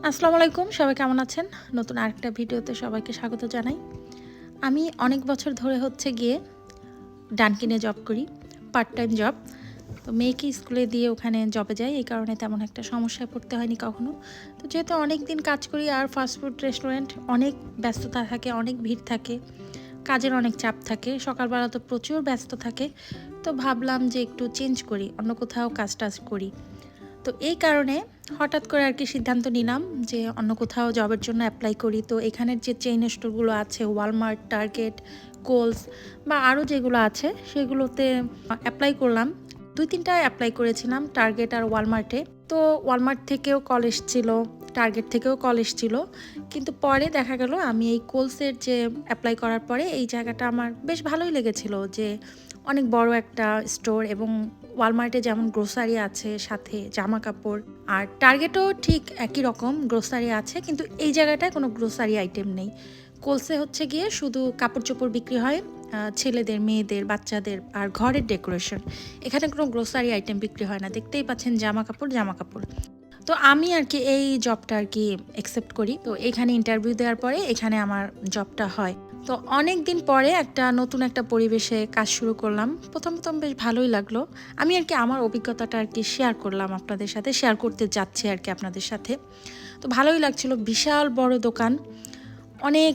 আসসালামু আলাইকুম, সবাই কেমন আছেন? নতুন আরেকটা ভিডিওতে সবাইকে স্বাগত জানাই। আমি অনেক বছর ধরে হচ্ছে গিয়ে ডানকিনে জব করি, পার্ট টাইম জব। তো মেয়েকে স্কুলে দিয়ে ওখানে জবে যাই, এই কারণে তেমন একটা সমস্যায় পড়তে হয়নি কখনো। তো যেহেতু অনেক দিন কাজ করি আর ফাস্টফুড রেস্টুরেন্ট, অনেক ব্যস্ততা থাকে, অনেক ভিড় থাকে, কাজের অনেক চাপ থাকে, সকালবেলা তো প্রচুর ব্যস্ত থাকে। তো ভাবলাম যে একটু চেঞ্জ করি, অন্য কোথাও কাজ টাজ করি। তো এই কারণে হঠাৎ করে আর কি সিদ্ধান্ত নিলাম যে অন্য কোথাও জবের জন্য অ্যাপ্লাই করি। তো এখানের যে চেইন স্টোরগুলো আছে, ওয়ালমার্ট, টার্গেট, কোলস বা আরও যেগুলো আছে সেগুলোতে অ্যাপ্লাই করলাম। 2-3টায় অ্যাপ্লাই করেছিলাম, টার্গেট আর ওয়ালমার্টে। তো ওয়ালমার্ট থেকেও কল এসেছিল, টার্গেট থেকেও কল এসেছিল, কিন্তু পরে দেখা গেল আমি এই কোলসের যে অ্যাপ্লাই করার পরে এই জায়গাটা আমার বেশ ভালোই লেগেছিল, যে অনেক বড় একটা স্টোর এবং ওয়ালমার্টে যেমন গ্রোসারি আছে, সাথে জামা কাপড়, আর টার্গেটও ঠিক একই রকম গ্রোসারি আছে, কিন্তু এই জায়গাটায় কোনো গ্রোসারি আইটেম নেই। কোলসে হচ্ছে গিয়ে শুধু কাপড় চোপড় বিক্রি হয়, ছেলেদের, মেয়েদের, বাচ্চাদের আর ঘরের ডেকোরেশন। এখানে কোনো গ্রোসারি আইটেম বিক্রি হয় না, দেখতেই পাচ্ছেন জামা কাপড়। তো আমি আর কি এই জবটা আর কি অ্যাকসেপ্ট করি। তো এখানে ইন্টারভিউ দেওয়ার পরে এখানে আমার জবটা হয়। তো অনেক দিন পরে নতুন একটা পরিবেশে কাজ শুরু করলাম। প্রথম বেশ ভালোই লাগলো। আমি আর কি আমার অভিজ্ঞতাটা আর কি শেয়ার করলাম আপনাদের সাথে, শেয়ার করতে যাচ্ছি আর কি আপনাদের সাথে। তো ভালোই লাগছিল, বিশাল বড় দোকান, অনেক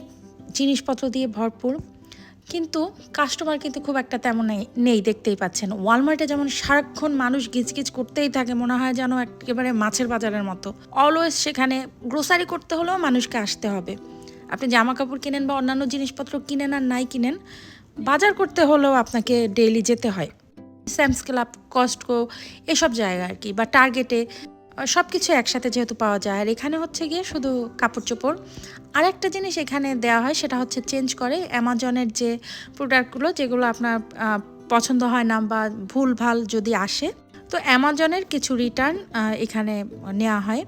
জিনিসপত্র দিয়ে ভরপুর, কিন্তু কাস্টমার কিন্তু খুব একটা তেমন নেই, দেখতেই পাচ্ছেন। ওয়ালমার্টে যেমন সারাক্ষণ মানুষ গিজগিজ করতেই থাকে, মনে হয় যেন একেবারে মাছের বাজারের মতো। অলওয়েজ সেখানে গ্রোসারি করতে হলেও মানুষকে আসতে হবে। আপনি জামা কাপড় কিনেন বা অন্যান্য জিনিসপত্র কিনেন আর নাই কিনেন, বাজার করতে হলেও আপনাকে ডেইলি যেতে হয়। স্যামস ক্লাব, কস্টকো, এসব জায়গা আর কি, বা টার্গেটে সব কিছু একসাথে যেহেতু পাওয়া যায়। আর এখানে হচ্ছে গিয়ে শুধু কাপড় চোপড়। আর একটা জিনিস এখানে দেওয়া হয়, সেটা হচ্ছে চেঞ্জ করে অ্যামাজনের যে প্রোডাক্টগুলো, যেগুলো আপনার পছন্দ হয় না বা ভুল ভাল যদি আসে, তো অ্যামাজনের কিছু রিটার্ন এখানে নেওয়া হয়।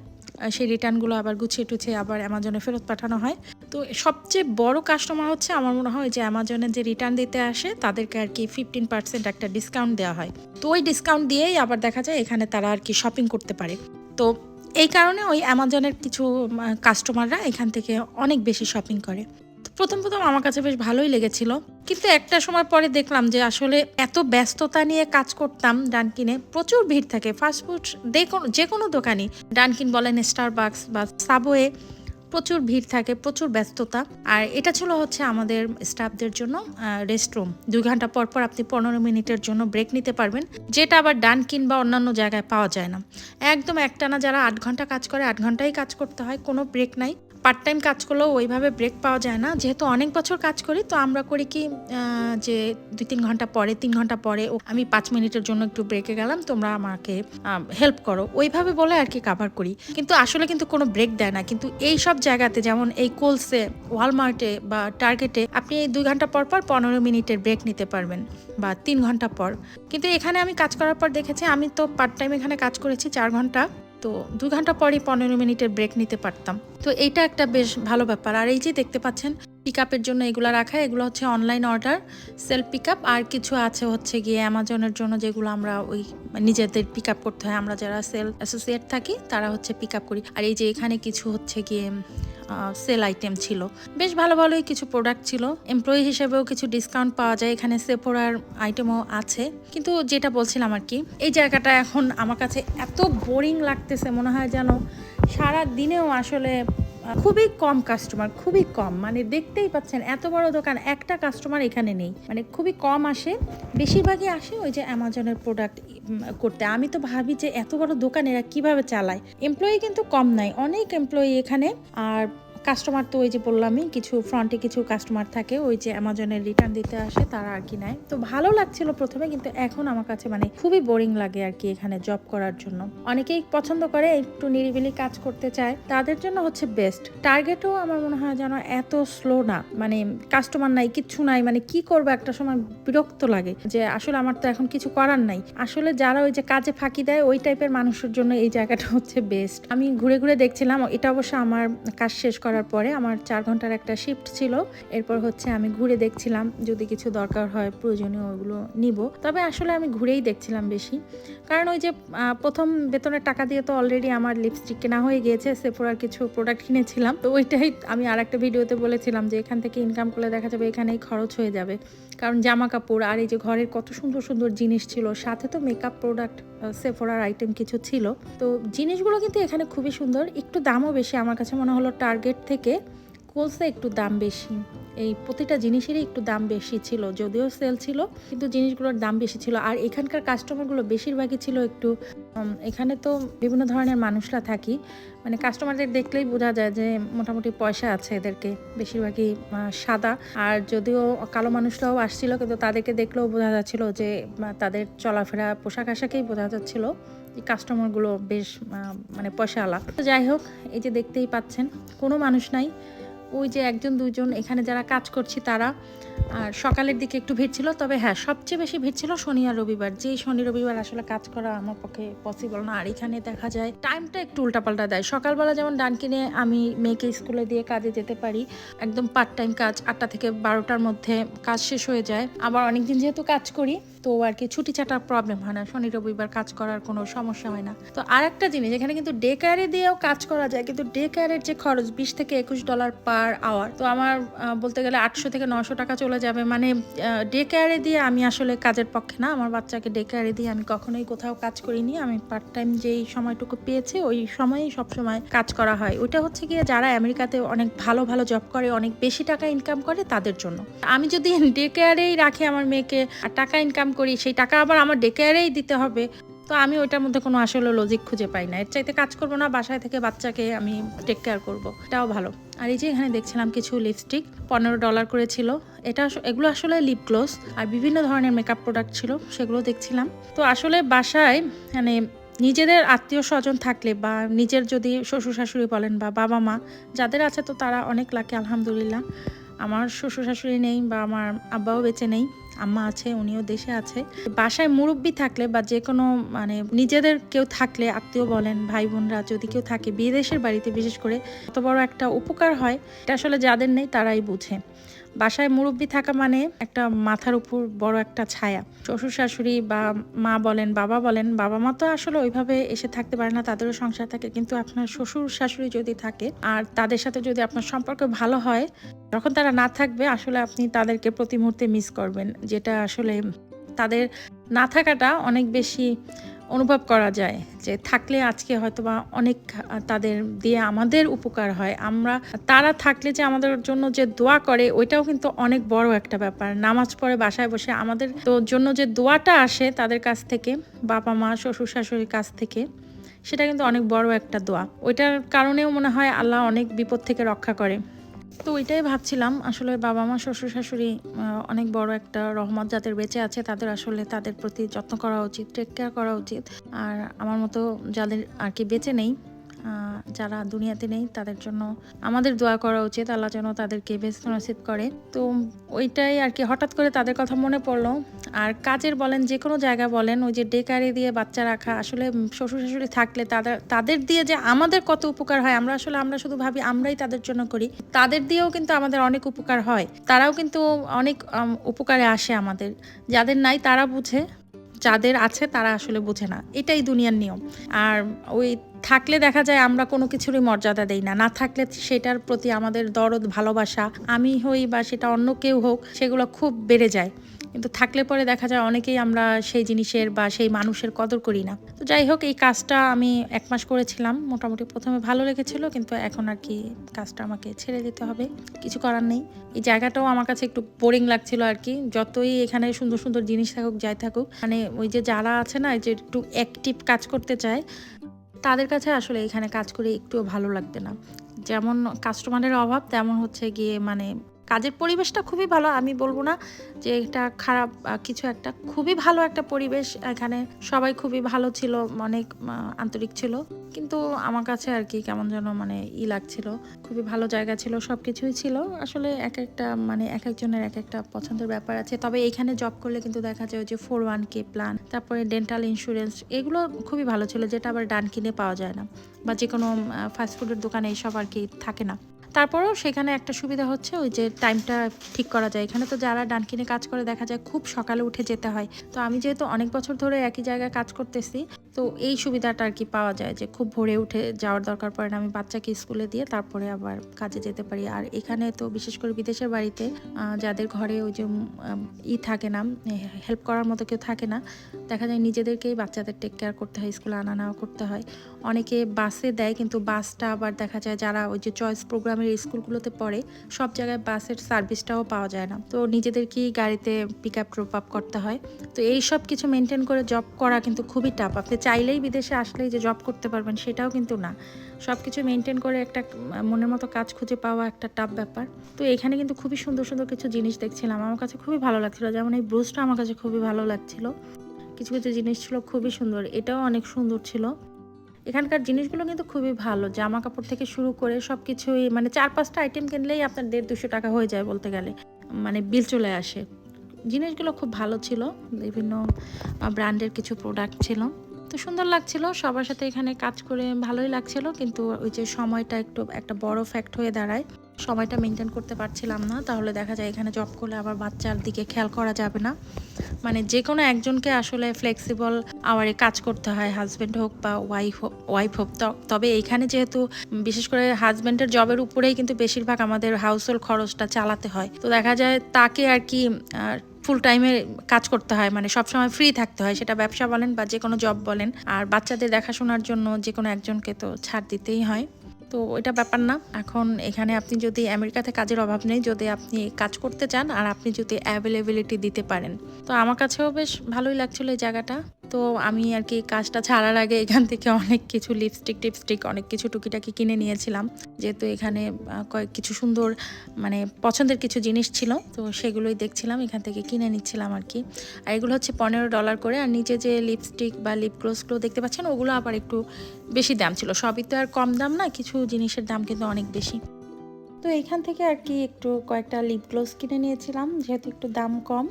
সেই রিটার্নগুলো আবার গুছিয়ে টুছিয়ে আবার অ্যামাজনে ফেরত পাঠানো হয়। তো সবচেয়ে বড় কাস্টমার হচ্ছে আমার মনে হয় যে অ্যামাজনের যে রিটার্ন দিতে আসে তাদেরকে আর কি 15% একটা ডিসকাউন্ট দেওয়া হয়। তো ওই ডিসকাউন্ট দিয়েই আবার দেখা যায় এখানে তারা আর কি শপিং করতে পারে। তো এই কারণে ওই অ্যামাজনের কিছু কাস্টমাররা এখান থেকে অনেক বেশি শপিং করে। তো প্রথম আমার কাছে বেশ ভালোই লেগেছিল, কিন্তু একটা সময় পরে দেখলাম যে আসলে এত ব্যস্ততা নিয়ে কাজ করতাম ডানকিনে, প্রচুর ভিড় থাকে। ফাস্টফুড যে কোনো দোকানই, ডানকিন বলেন, স্টারবাকস বা সাবওয়ে, প্রচুর ভিড় থাকে, প্রচুর ব্যস্ততা। আর এটা ছিল হচ্ছে আমাদের স্টাফদের জন্য রেস্টরুম। 2 ঘন্টা পর পর আপনি 15 মিনিটের জন্য ব্রেক নিতে পারবেন, যেটা আবার ডানকিন বা অন্যান্য জায়গায় পাওয়া যায় না। একদম একটানা যারা 8 ঘন্টা কাজ করে, 8 ঘন্টাই কাজ করতে হয়, কোনো ব্রেক নাই। পার্ট টাইম কাজ করলেও ওইভাবে ব্রেক পাওয়া যায় না। যেহেতু অনেক বছর কাজ করি, তো আমরা করি কি, যে 2-3 ঘন্টা পরে, 3 ঘন্টা পরে আমি 5 মিনিটের জন্য একটু ব্রেকে গেলাম, তোমরা আমাকে হেল্প করো, ওইভাবে বলে আর কি কাভার করি। কিন্তু আসলে কিন্তু কোনো ব্রেক দেয় না। কিন্তু এই সব জায়গাতে, যেমন এই কোলসে, ওয়ালমার্টে বা টার্গেটে, আপনি এই 2 ঘন্টা পর পর 15 মিনিটের ব্রেক নিতে পারবেন, বা 3 ঘন্টা পর। কিন্তু এখানে আমি কাজ করার পর দেখেছি, আমি তো পার্ট টাইম এখানে কাজ করেছি 4 ঘন্টা, তো 2 ঘন্টা পরই 15 মিনিটের ব্রেক নিতে পারতাম। তো এইটা একটা বেশ ভালো ব্যাপার। আর এই যে দেখতে পাচ্ছেন পিক আপের জন্য এগুলো রাখা, এগুলো হচ্ছে online order, self pick up. আর কিছু আছে হচ্ছে গিয়ে অ্যামাজনের জন্য, যেগুলো আমরা ওই নিজেদের পিক আপ করতে হয়। আমরা যারা সেল অ্যাসোসিয়েট থাকি তারা হচ্ছে পিক আপ করি। আর এই যে এখানে কিছু হচ্ছে গিয়ে সেল আইটেম ছিল, বেশ ভালোই কিছু প্রোডাক্ট ছিল। এমপ্লয়ি হিসেবেও কিছু ডিসকাউন্ট পাওয়া যায়, এখানে সেফোরার আইটেমও আছে। কিন্তু যেটা বলছিলাম আর কি, এই জায়গাটা এখন আমার কাছে এত বোরিং লাগতেছে, মনে হয় যেন সারা দিনেও আসলে খুবই কম কাস্টমার, খুবই কম। মানে দেখতেই পাচ্ছেন এত বড় দোকান, একটা কাস্টমার এখানে নেই, মানে খুবই কম আসে। বেশিরভাগই আসে ওই যে অ্যামাজনের প্রোডাক্ট করতে। আমি তো ভাবি যে এত বড় দোকান এরা কিভাবে চালায়। এমপ্লয়ি কিন্তু কম নাই, অনেক এমপ্লয়ি এখানে। আর কাস্টমার তো ওই যে বললামই, কিছু ফ্রন্টে কিছু কাস্টমার থাকে, ওই যে অ্যামাজনের রিটার্ন দিতে আসে, তারা আর কি নেয়। তো ভালো লাগছিল প্রথমে, কিন্তু এখন আমার কাছে মানে খুবই বোরিং লাগে আর কি এখানে জব করার জন্য। অনেকেই পছন্দ করে, একটু নিরিবিলি কাজ করতে চায়, তাদের জন্য হচ্ছে বেস্ট। টার্গেটও আমার মনে হয় যেন এত স্লো না, মানে কাস্টমার নাই, কিচ্ছু নাই, মানে কি করবো, একটা সময় বিরক্ত লাগে যে আসলে আমার তো এখন কিছু করার নাই। আসলে যারা ওই যে কাজে ফাঁকি দেয়, ওই টাইপের মানুষের জন্য এই জায়গাটা হচ্ছে বেস্ট। আমি ঘুরে ঘুরে দেখছিলাম, এটা অবশ্য আমার কাজ শেষ করার করার পরে আমার 4 ঘন্টার একটা শিফট ছিল। এরপর হচ্ছে আমি ঘুরে দেখছিলাম যদি কিছু দরকার হয় প্রয়োজনীয় ওগুলো নিব। তবে আসলে আমি ঘুরেই দেখছিলাম বেশি, কারণ ওই যে প্রথম বেতনের টাকা দিয়ে তো অলরেডি আমার লিপস্টিক কেনা হয়ে গিয়েছে, সেফোরার কিছু প্রোডাক্ট কিনেছিলাম। তো ওইটাই আমি আরেকটা ভিডিওতে বলেছিলাম যে এখান থেকে ইনকাম করলে দেখা যাবে এখানেই খরচ হয়ে যাবে, কারণ জামা কাপড় আর এই যে ঘরের কত সুন্দর সুন্দর জিনিস ছিল, সাথে তো মেকআপ প্রোডাক্ট সেফোরার আইটেম কিছু ছিল। তো জিনিসগুলো কিন্তু এখানে খুবই সুন্দর, একটু দামও বেশি। আমার কাছে মনে হলো টার্গেট থেকে কোলসে একটু দাম বেশি, এই প্রতিটা জিনিসেরই একটু দাম বেশি ছিল, যদিও সেল ছিল কিন্তু জিনিসগুলোর দাম বেশি ছিল। আর এখানকার কাস্টমারগুলো বেশিরভাগই ছিল একটু এখানে তো বিভিন্ন ধরনের মানুষরা থাকি, মানে কাস্টমারদের দেখলেই বোঝা যায় যে মোটামুটি পয়সা আছে এদেরকে, বেশিরভাগই সাদা। আর যদিও কালো মানুষরাও আসছিল কিন্তু তাদেরকে দেখলেও বোঝা যাচ্ছিল যে তাদের চলাফেরা পোশাক আশাকেই বোঝা যাচ্ছিল এই কাস্টমারগুলো বেশ মানে পয়সাওয়ালা। তো যাই হোক, এই যে দেখতেই পাচ্ছেন কোনো মানুষ নাই, ওই যে একজন দুইজন এখানে যারা কাজ করছি তারা। আর সকালের দিকে একটু ভিড় ছিল, তবে হ্যাঁ সবচেয়ে বেশি ভিড় ছিল শনি আর রবিবার। যেই শনি রবিবার আসলে কাজ করা আমার পক্ষে পসিবল না। আর এখানে দেখা যায় টাইমটা একটু উল্টাপাল্টা দেয়। সকালবেলা যেমন ডানকিনে আমি মেয়েকে স্কুলে দিয়ে কাজে যেতে পারি, একদম পার্ট টাইম কাজ, 8টা থেকে 12টার মধ্যে কাজ শেষ হয়ে যায়। আবার অনেকদিন যেহেতু কাজ করি তো আর কি ছুটি ছাটার প্রবলেম হয় না, শনি রবিবার কাজ করার কোনো সমস্যা হয় না। তো আর একটা জিনিস, এখানে কিন্তু ডে কেয়ারে দিয়েও কাজ করা যায়, কিন্তু ডে কেয়ারের যে খরচ $20 থেকে $21 পার আওয়ার, তো আমার বলতে গেলে 800 থেকে 900 টাকা চলে যাবে। মানে ডে কেয়ারে দিয়ে আমি আসলে কাজের পক্ষে না, আমার বাচ্চাকে ডে কেয়ারে দিয়ে আমি কখনোই কোথাও কাজ করিনি। আমি পার্ট টাইম যেই সময়টুকু পেয়েছি ওই সময়ই সবসময় কাজ করা হয়। ওইটা হচ্ছে গিয়ে যারা আমেরিকাতে অনেক ভালো ভালো জব করে, অনেক বেশি টাকা ইনকাম করে তাদের জন্য। আমি যদি ডে কেয়ারেই রাখি আমার মেয়েকে আর টাকা ইনকাম করি, সেই টাকা আবার আমার ডে কেয়ারেই দিতে হবে, তো আমি ওইটার মধ্যে কোনো আসলে লজিক খুঁজে পাই না। এর চাইতে কাজ করবো না, বাসায় থেকে বাচ্চাকে আমি টেক কেয়ার করবো, এটাও ভালো। আর এই যে এখানে দেখছিলাম কিছু লিপস্টিক $15 করে ছিল। এগুলো আসলে লিপ গ্লোস আর বিভিন্ন ধরনের মেকআপ প্রোডাক্ট ছিল, সেগুলো দেখছিলাম। তো আসলে বাসায় মানে নিজেদের আত্মীয় স্বজন থাকলে বা নিজের যদি শ্বশুর শাশুড়ি বলেন বা বাবা মা যাদের আছে, তো তারা অনেক লাকি আলহামদুলিল্লাহ। আমার শ্বশুর শাশুড়ি নেই বা আমার আব্বাও বেঁচে নেই, আম্মা আছে, উনিও দেশে আছে। বাসায় মুরব্বি থাকলে বা যে কোনো মানে নিজেদের কেউ থাকলে, আত্মীয় বলেন ভাই বোনরা যদি কেউ থাকে বিদেশের বাড়িতে, বিশেষ করে এত বড় একটা উপকার হয়, এটা আসলে যাদের নেই তারাই বুঝে। বাসায় মুরব্বি থাকা মানে একটা মাথার উপর বড় একটা ছায়া। শ্বশুর শাশুড়ি বা মা বলেন বাবা বলেন, বাবা মা তো আসলে ওইভাবে এসে থাকতে পারে না, তাদেরও সংসার থাকে, কিন্তু আপনার শ্বশুর শাশুড়ি যদি থাকে আর তাদের সাথে যদি আপনার সম্পর্ক ভালো হয়, যখন তারা না থাকবে আসলে আপনি তাদেরকে প্রতি মুহূর্তে মিস করবেন, যেটা আসলে তাদের না থাকাটা অনেক বেশি অনুভব করা যায়। যে থাকলে আজকে হয়তোবা অনেক তাদের দিয়ে আমাদের উপকার হয়, আমরা তারা থাকলে যে আমাদের জন্য যে দোয়া করে ওইটাও কিন্তু অনেক বড় একটা ব্যাপার। নামাজ পড়ে বাসায় বসে আমাদের তো জন্য যে দোয়াটা আসে তাদের কাছ থেকে, বাবা মা শ্বশুর শাশুড়ির কাছ থেকে, সেটা কিন্তু অনেক বড় একটা দোয়া। ওইটার কারণেও মনে হয় আল্লাহ অনেক বিপদ থেকে রক্ষা করে। তো ওইটাই ভাবছিলাম, আসলে বাবা মা শ্বশুর শাশুড়ি অনেক বড় একটা রহমত, যাদের বেঁচে আছে তাদের আসলে তাদের প্রতি যত্ন করা উচিত, টেক কেয়ার করা উচিত। আর আমার মতো যাদের আর কি বেঁচে নেই, যারা দুনিয়াতে নেই, তাদের জন্য আমাদের দোয়া করা উচিত, আল্লাহ যেন তাদেরকে বেস্ট নসিব করে। তো ওইটাই আর কি, হঠাৎ করে তাদের কথা মনে পড়লো। আর কাজের বলেন, যে কোনো জায়গা বলেন, ওই যে ডে কেয়ারে দিয়ে বাচ্চা রাখা, আসলে শ্বশুর শাশুড়ি থাকলে তাদের দিয়ে যে আমাদের কত উপকার হয়, আমরা শুধু ভাবি আমরাই তাদের জন্য করি, তাদের দিয়েও কিন্তু আমাদের অনেক উপকার হয়, তারাও কিন্তু অনেক উপকারে আসে আমাদের। যাদের নাই তারা বুঝে, যাদের আছে তারা আসলে বুঝে না, এটাই দুনিয়ার নিয়ম। আর ওই থাকলে দেখা যায় আমরা কোনো কিছুরই মর্যাদা দেই না, না থাকলে সেটার প্রতি আমাদের দরদ ভালোবাসা, আমি হই বা সেটা অন্য কেউ হোক, সেগুলো খুব বেড়ে যায়। কিন্তু থাকলে পরে দেখা যায় অনেকেই আমরা সেই জিনিসের বা সেই মানুষের কদর করি না। তো যাই হোক, এই কাজটা আমি 1 মাস করেছিলাম, মোটামুটি প্রথমে ভালো লেগেছিল, কিন্তু এখন আর কি কাজটা আমাকে ছেড়ে দিতে হবে, কিছু করার নেই। এই জায়গাটাও আমার কাছে একটু বোরিং লাগছিল আর কি, যতই এখানে সুন্দর সুন্দর জিনিস থাকুক যাই থাকুক, মানে ওই যে যারা আছে না যে একটু অ্যাক্টিভ কাজ করতে চায়, তাদের কাছে আসলে এখানে কাজ করে একটুও ভালো লাগবে না। যেমন কাস্টমারের অভাব, তেমন হচ্ছে গিয়ে মানে কাজের পরিবেশটা খুবই ভালো, আমি বলবো না যে এটা খারাপ কিছু একটা, খুবই ভালো একটা পরিবেশ এখানে, সবাই খুবই ভালো ছিল, অনেক আন্তরিক ছিল। কিন্তু আমার কাছে আর কি কেমন যেন মানে লাগছিল। খুবই ভালো জায়গা ছিল, সব কিছুই ছিল। আসলে এক একটা মানে এক একজনের এক একটা পছন্দের ব্যাপার আছে। তবে এখানে জব করলে কিন্তু দেখা যায় যে 401k প্ল্যান, তারপরে ডেন্টাল ইন্স্যুরেন্স, এগুলো খুবই ভালো ছিল, যেটা আবার ডানকিনে পাওয়া যায় না, বা যে কোনো ফাস্টফুডের দোকানে এইসব আর কি থাকে না। তারপরেও সেখানে একটা সুবিধা হচ্ছে ওই যে টাইমটা ঠিক করা যায়। এখানে তো যারা ডানকিনে কাজ করে দেখা যায় খুব সকালে উঠে যেতে হয়। তো আমি যেহেতু অনেক বছর ধরে একই জায়গায় কাজ করতেছি, তো এই সুবিধাটা আর কি পাওয়া যায় যে খুব ভোরে উঠে যাওয়ার দরকার পড়ে না। আমি বাচ্চাকে স্কুলে দিয়ে তারপরে আবার কাজে যেতে পারি। আর এখানে তো বিশেষ করে বিদেশের বাড়িতে যাদের ঘরে ওই যে থাকে না, হেল্প করার মতো কেউ থাকে না, দেখা যায় নিজেদেরকেই বাচ্চাদের টেক কেয়ার করতে হয়, স্কুলে আনা নেওয়া করতে হয়। অনেকে বাসে দেয়, কিন্তু বাসটা আবার দেখা যায় যারা ওই যে চয়েস প্রোগ্রামের স্কুলগুলোতে পড়ে সব জায়গায় বাসের সার্ভিসটাও পাওয়া যায় না, তো নিজেদেরকেই গাড়িতে পিক আপ ড্রপ আপ করতে হয়। তো এই সব কিছু মেনটেন করে জব করা কিন্তু খুবই টাফ। আপনি চাইলেই বিদেশে আসলেই যে জব করতে পারবেন সেটাও কিন্তু না। সব কিছু মেনটেন করে একটা মনের মতো কাজ খুঁজে পাওয়া একটা টাফ ব্যাপার। তো এখানে কিন্তু খুবই সুন্দর সুন্দর কিছু জিনিস দেখছিলাম, আমার কাছে খুবই ভালো লাগছিল। যেমন এই ব্রুজটা আমার কাছে খুবই ভালো লাগছিল, কিছু কিছু জিনিস ছিল খুবই সুন্দর, এটাও অনেক সুন্দর ছিল। এখানকার জিনিসগুলো কিন্তু খুবই ভালো, জামা কাপড় থেকে শুরু করে সব কিছুই, মানে 4-5টা আইটেম কিনলেই আপনার 150-200 টাকা হয়ে যায় বলতে গেলে, মানে বিল চলে আসে। জিনিসগুলো খুব ভালো ছিল, বিভিন্ন ব্র্যান্ডের কিছু প্রোডাক্ট ছিল। তো সুন্দর লাগছিল সবার সাথে এখানে কাজ করে, ভালোই লাগছিল। কিন্তু ওই যে সময়টা একটু একটা বড় ফ্যাক্ট হয়ে দাঁড়ায়, সময়টা মেনটেন করতে পারছিলাম না। তাহলে দেখা যায় এখানে জব করলে আবার বাচ্চার দিকে খেয়াল করা যাবে না। মানে যে কোনো একজনকে আসলে ফ্লেক্সিবল আওয়ারে কাজ করতে হয়, হাজব্যান্ড হোক বা ওয়াইফ হোক। তবে এইখানে যেহেতু বিশেষ করে হাজব্যান্ডের জবের উপরেই কিন্তু বেশিরভাগ আমাদের হাউস হোল্ড খরচটা চালাতে হয়, তো দেখা যায় তাকে আর কি ফুল টাইমে কাজ করতে হয়, মানে সবসময় ফ্রি থাকতে হয়, সেটা ব্যবসা বলেন বা যে কোনো জব বলেন। আর বাচ্চাদের দেখাশোনার জন্য যে কোনো একজনকে তো ছাড় দিতেই হয়। তো ওইটা ব্যাপার না। এখন এখানে আপনি যদি আমেরিকাতে কাজের অভাব নেই, যদি আপনি কাজ করতে চান আর আপনি যদি অ্যাভেলেবিলিটি দিতে পারেন, তো আমার কাছেও বেশ ভালোই লাগছিল এই জায়গাটা। তো আমি আর কি কাজটা ছাড়ার আগে এখান থেকে অনেক কিছু টিপস্টিক অনেক কিছু টুকিটাকি কিনে নিয়েছিলাম, যেহেতু এখানে কয়েক কিছু সুন্দর মানে পছন্দের কিছু জিনিস ছিল, তো সেগুলোই দেখছিলাম, এখান থেকে কিনে নিচ্ছিলাম আর কি। আর এগুলো হচ্ছে $15 করে। আর নিচে যে লিপস্টিক বা লিপ গ্লোসগুলো দেখতে পাচ্ছেন ওগুলো আবার একটু বেশি দাম ছিল। সবই তো আর কম দাম না, কিছু জিনিসের দাম কিন্তু অনেক বেশি। তো এইখান থেকে আর কি একটু কয়েকটা লিপ গ্লোস কিনে নিয়েছিলাম, যেহেতু একটু দাম কম।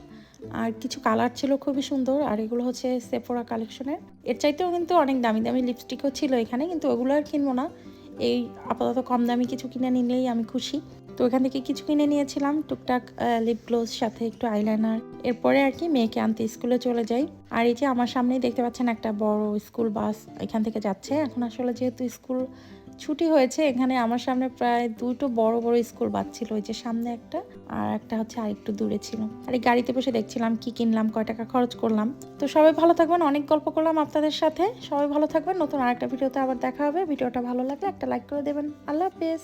আর কিছু কালার ছিল খুবই সুন্দর। আর এগুলো হচ্ছে সেফোরা কালেকশনের। এর চাইতেও কিন্তু অনেক দামি দামি লিপস্টিকও ছিল এখানে, কিন্তু ওগুলো আর কিনবো না। এই আপাতত কম দামি কিছু কিনে নিলেই আমি খুশি। তো এখান থেকে কিছু কিনে নিয়েছিলাম, টুকটাক লিপ গ্লোস, সাথে একটু আইলাইনার। এরপরে আর কি মেয়েকে আনতে স্কুলে চলে যাই। আর এই যে আমার সামনেই দেখতে পাচ্ছেন একটা বড় স্কুল বাস এখান থেকে যাচ্ছে। এখন আসলে যেহেতু স্কুল ছুটি হয়েছে, এখানে আমার সামনে প্রায় দুটো বড় বড় স্কুল বাস ছিল, ওই যে সামনে একটা আর একটা হচ্ছে আরেকটু দূরে ছিল। আর এই গাড়িতে বসে দেখছিলাম কি কিনলাম, কয় টাকা খরচ করলাম। তো সবাই ভালো থাকবেন, অনেক গল্প করলাম আপনাদের সাথে, সবাই ভালো থাকবেন। নতুন আরেকটা ভিডিওতে আবার দেখা হবে। ভিডিওটা ভালো লাগলে একটা লাইক করে দেবেন। আল্লাহ হাফেজ।